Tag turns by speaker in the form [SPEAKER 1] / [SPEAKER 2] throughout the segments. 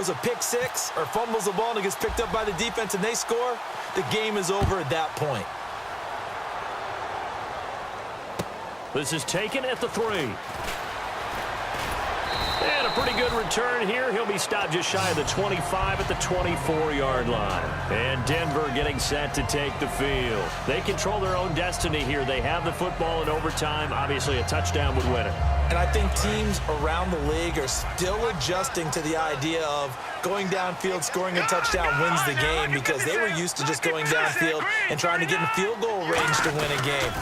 [SPEAKER 1] throws a pick six or fumbles the ball and it gets picked up by the defense and they score, the game is over at that point.
[SPEAKER 2] This is taken at the 3. And a pretty good return here. He'll be stopped just shy of the 25 at the 24-yard line. And Denver getting set to take the field. They control their own destiny here. They have the football in overtime. Obviously, a touchdown would win it.
[SPEAKER 1] And I think teams around the league are still adjusting to the idea of going downfield, scoring a touchdown wins the game, because they were used to just going downfield and trying to get in field goal range to win a game.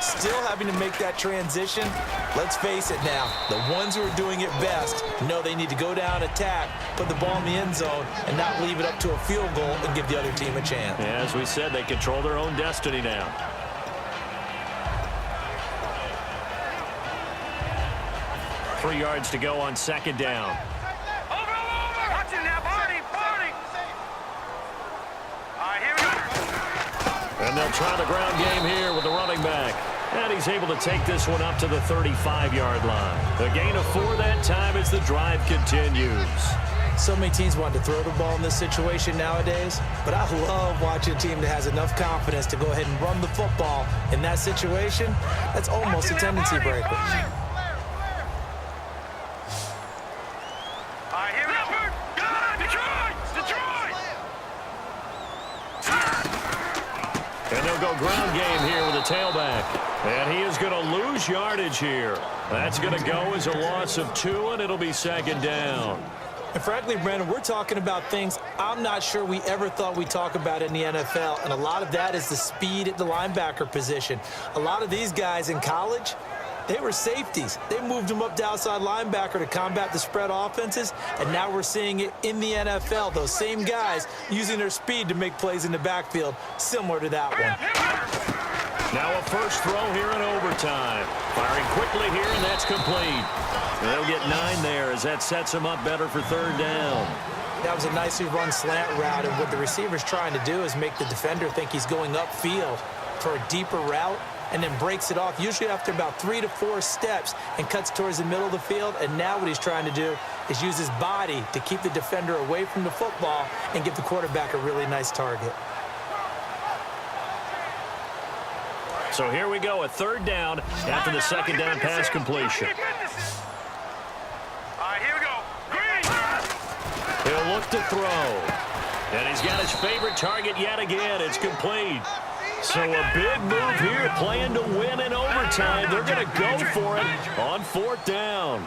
[SPEAKER 1] Still having to make that transition. Let's face it now, the ones who are doing it best know they need to go down, attack, put the ball in the end zone, and not leave it up to a field goal and give the other team a chance.
[SPEAKER 2] Yeah, as we said, they control their own destiny now. Three yards to go on second down. And they'll try the ground game here with the running back. And he's able to take this one up to the 35-yard line. A gain of 4 that time as the drive continues.
[SPEAKER 1] So many teams want to throw the ball in this situation nowadays, but I love watching a team that has enough confidence to go ahead and run the football in that situation. That's almost a tendency breaker.
[SPEAKER 2] And they'll go ground game here with a tailback. And he is going to lose yardage here. That's going to go as a loss of 2, and it'll be second down.
[SPEAKER 1] And frankly, Brandon, we're talking about things I'm not sure we ever thought we'd talk about in the NFL. And a lot of that is the speed at the linebacker position. A lot of these guys in college, they were safeties. They moved them up to outside linebacker to combat the spread offenses, and now we're seeing it in the NFL. Those same guys using their speed to make plays in the backfield, similar to that one.
[SPEAKER 2] Now a first throw here in overtime. Firing quickly here, and that's complete. They'll get 9 there as that sets them up better for third down.
[SPEAKER 1] That was a nicely run slant route, and what the receiver's trying to do is make the defender think he's going upfield for a deeper route, and then breaks it off, usually after about 3 to 4 steps, and cuts towards the middle of the field. And now what he's trying to do is use his body to keep the defender away from the football and give the quarterback a really nice target.
[SPEAKER 2] So here we go, a third down after the second down pass completion. He'll look to throw. And he's got his favorite target yet again. It's complete. So a big move here, playing to win in overtime. They're going to go for it on fourth down.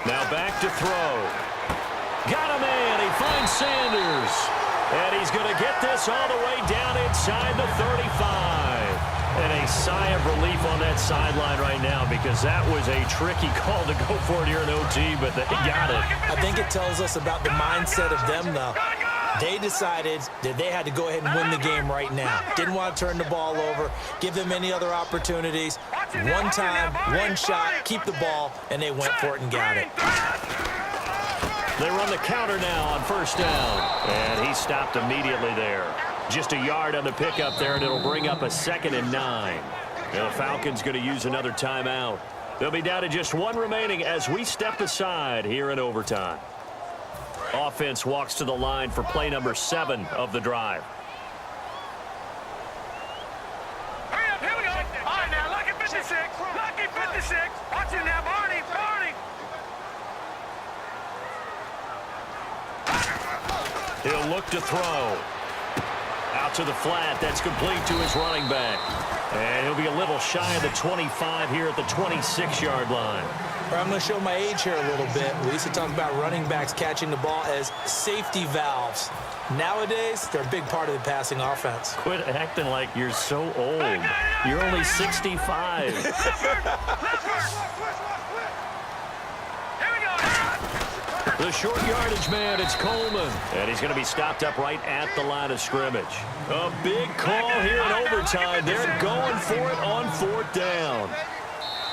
[SPEAKER 2] Now back to throw. Got a man. He finds Sanders. And he's going to get this all the way down inside the 35. And a sigh of relief on that sideline right now, because that was a tricky call to go for it here in OT, but they got it.
[SPEAKER 1] I think it tells us about the mindset of them, though. They decided that they had to go ahead and win the game right now. Didn't want to turn the ball over, give them any other opportunities. One time, one shot, keep the ball, and they went for it and got it.
[SPEAKER 2] They run the counter now on first down. And he stopped immediately there. Just a yard on the pickup there, and it'll bring up a 2nd and 9. And the Falcons going to use another timeout. They'll be down to just 1 remaining as we step aside here in overtime. Offense walks to the line for play number 7 of the drive.
[SPEAKER 3] Hurry up, here we go. All right, now, lucky 56. Lucky 56. Watch it now, Barney.
[SPEAKER 2] He'll look to throw. Out to the flat. That's complete to his running back. And he'll be a little shy of the 25 here at the 26-yard line.
[SPEAKER 1] I'm going to show my age here a little bit. We used to talk about running backs catching the ball as safety valves. Nowadays, they're a big part of the passing offense.
[SPEAKER 2] Quit acting like you're so old. You're only 65. The short yardage man, it's Coleman. And he's going to be stopped up right at the line of scrimmage. A big call here in overtime. They're going for it on fourth down.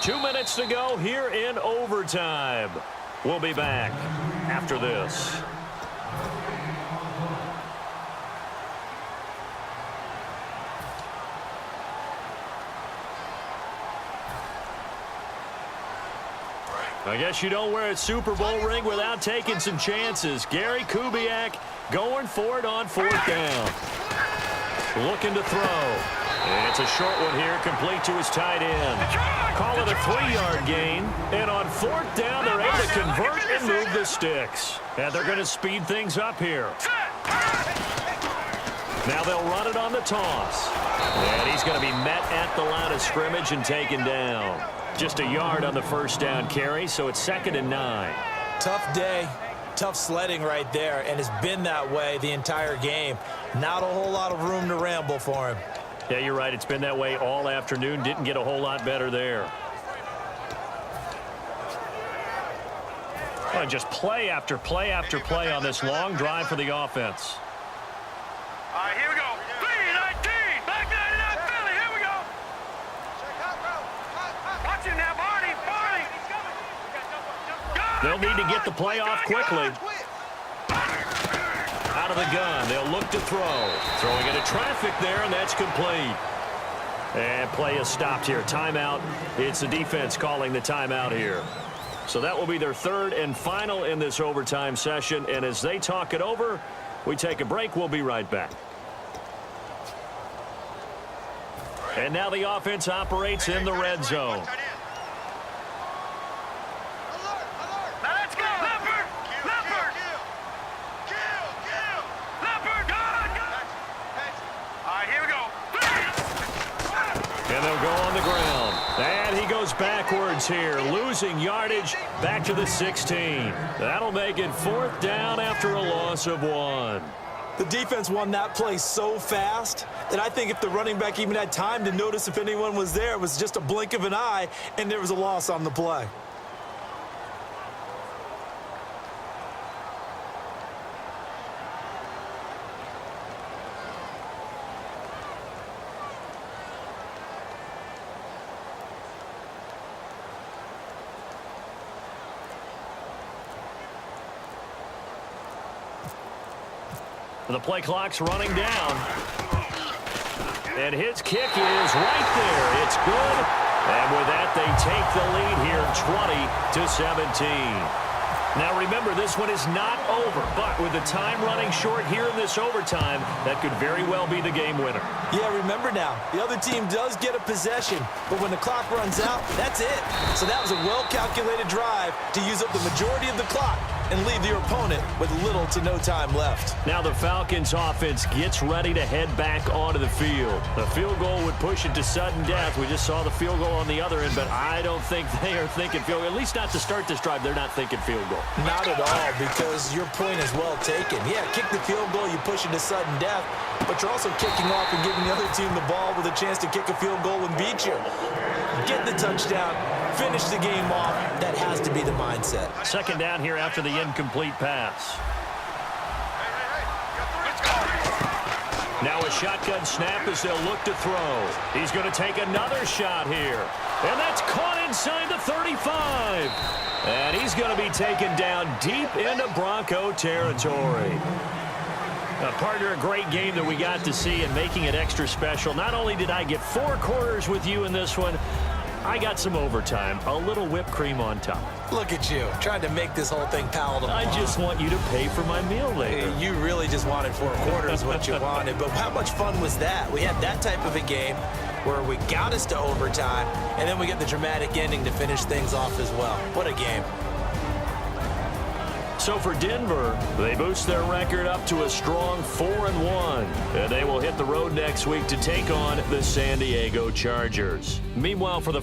[SPEAKER 2] 2 minutes to go here in overtime. We'll be back after this. I guess you don't wear a Super Bowl ring without taking some chances. Gary Kubiak going for it on 4th down. Looking to throw. And it's a short one here, complete to his tight end. Call it a 3-yard gain. And on 4th down, they're able to convert and move the sticks. And they're going to speed things up here. Now they'll run it on the toss. And he's going to be met at the line of scrimmage and taken down. Just a yard on the 1st down carry, so it's 2nd and 9.
[SPEAKER 1] Tough day, tough sledding right there, and it's been that way the entire game. Not a whole lot of room to ramble for him.
[SPEAKER 2] Yeah, you're right. It's been that way all afternoon. Didn't get a whole lot better there. Well, just play after play after play on this long drive for the offense.
[SPEAKER 3] All right, here we go. 3-19. Back 99 Philly. Here we go. Watch him now, Barney. Barney.
[SPEAKER 2] They'll need to get the play off quickly. Out of the gun. They'll look to throw. Throwing into traffic there, and that's complete. And play is stopped here. Timeout. It's the defense calling the timeout here. So that will be their 3rd and final in this overtime session. And as they talk it over, we take a break. We'll be right back. And now the offense operates in the red zone.
[SPEAKER 3] Now let's go. Leopard. Leopard. Leopard. All right, here we go.
[SPEAKER 2] And they'll go on the ground. And he goes backwards here, losing yardage back to the 16. That'll make it 4th down after a loss of 1.
[SPEAKER 1] The defense won that play so fast that I think if the running back even had time to notice if anyone was there, it was just a blink of an eye, and there was a loss on the play.
[SPEAKER 2] The play clock's running down. And his kick is right there. It's good. And with that, they take the lead here 20-17. Now remember, this one is not over, but with the time running short here in this overtime, that could very well be the game winner.
[SPEAKER 1] Yeah, remember now, the other team does get a possession, but when the clock runs out, that's it. So that was a well-calculated drive to use up the majority of the clock and leave your opponent with little to no time left.
[SPEAKER 2] Now the Falcons offense gets ready to head back onto the field. The field goal would push it to sudden death. We just saw the field goal on the other end, but I don't think they are thinking field goal. At least not to start this drive. They're not thinking field goal.
[SPEAKER 1] Not at all, because your point is well taken. Yeah, kick the field goal, you push it to sudden death, but you're also kicking off and giving the other team the ball with a chance to kick a field goal and beat you. Get the touchdown, finish the game off. That has to be the mindset.
[SPEAKER 2] 2nd down here after the incomplete pass. Now a shotgun snap as they'll look to throw. He's going to take another shot here. And that's caught inside the 35. And he's going to be taken down deep into Bronco territory. Partner, a great game that we got to see and making it extra special. Not only did I get 4 quarters with you in this one, I got some overtime, a little whipped cream on top.
[SPEAKER 1] Look at you, trying to make this whole thing palatable.
[SPEAKER 2] I just want you to pay for my meal later.
[SPEAKER 1] You really just wanted 4 quarters what you wanted, but how much fun was that? We had that type of a game where we got us to overtime, and then we get the dramatic ending to finish things off as well. What a game.
[SPEAKER 2] So for Denver, they boost their record up to a strong 4-1. And they will hit the road next week to take on the San Diego Chargers. Meanwhile, for the